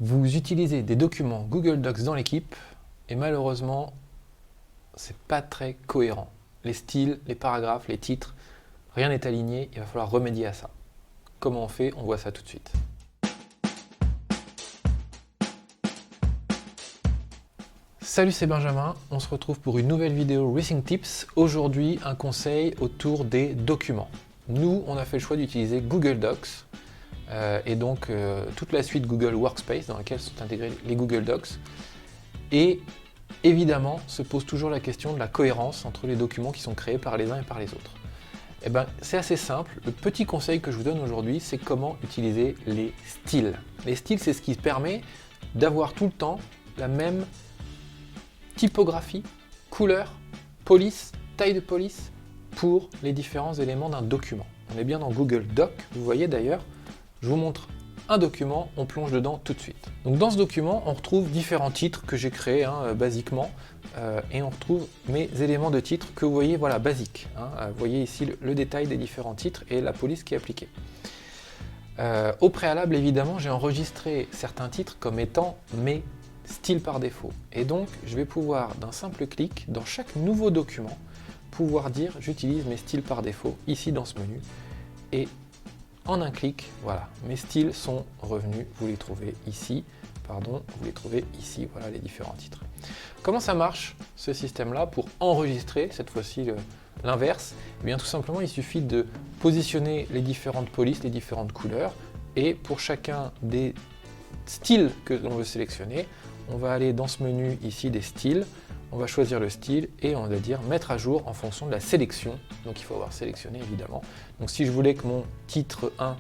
Vous utilisez des documents Google Docs dans l'équipe et malheureusement, c'est pas très cohérent. Les styles, les paragraphes, les titres, rien n'est aligné, il va falloir remédier à ça. Comment on fait? On voit ça tout de suite. Salut, c'est Benjamin, on se retrouve pour une nouvelle vidéo Rethink Tips. Aujourd'hui, un conseil autour des documents. Nous, on a fait le choix d'utiliser Google Docs et donc toute la suite Google Workspace dans laquelle sont intégrés les Google Docs. Et évidemment, se pose toujours la question de la cohérence entre les documents qui sont créés par les uns et par les autres. Eh ben, c'est assez simple. Le petit conseil que je vous donne aujourd'hui, c'est comment utiliser les styles. Les styles, c'est ce qui permet d'avoir tout le temps la même typographie, couleur, police, taille de police pour les différents éléments d'un document. On est bien dans Google Doc, vous voyez d'ailleurs, je vous montre un document, on plonge dedans tout de suite. Donc dans ce document, on retrouve différents titres que j'ai créés basiquement et on retrouve mes éléments de titres que vous voyez, voilà, basiques. Vous voyez ici le détail des différents titres et la police qui est appliquée. Au préalable, évidemment, j'ai enregistré certains titres comme étant mes styles par défaut. Et donc, je vais pouvoir, d'un simple clic, dans chaque nouveau document, pouvoir dire j'utilise mes styles par défaut, ici dans ce menu. Et en un clic, voilà, mes styles sont revenus, vous les trouvez ici, vous les trouvez ici, voilà les différents titres. Comment ça marche, ce système-là, pour enregistrer, cette fois-ci l'inverse? Eh bien, tout simplement, il suffit de positionner les différentes polices, les différentes couleurs, et pour chacun des styles que l'on veut sélectionner, on va aller dans ce menu ici des styles, on va choisir le style et on va dire mettre à jour en fonction de la sélection. Donc il faut avoir sélectionné évidemment. Donc si je voulais que mon titre 1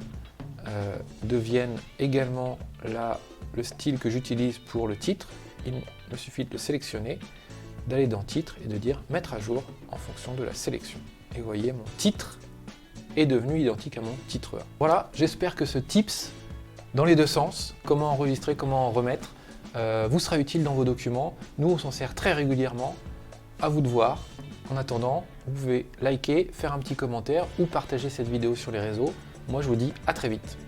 devienne également le style que j'utilise pour le titre, il me suffit de le sélectionner, d'aller dans titre et de dire mettre à jour en fonction de la sélection. Et vous voyez, mon titre est devenu identique à mon titre 1. Voilà, j'espère que ce tips dans les deux sens, comment enregistrer, comment en remettre, vous sera utile dans vos documents. Nous, on s'en sert très régulièrement. À vous de voir. En attendant, vous pouvez liker, faire un petit commentaire ou partager cette vidéo sur les réseaux. Moi, je vous dis à très vite.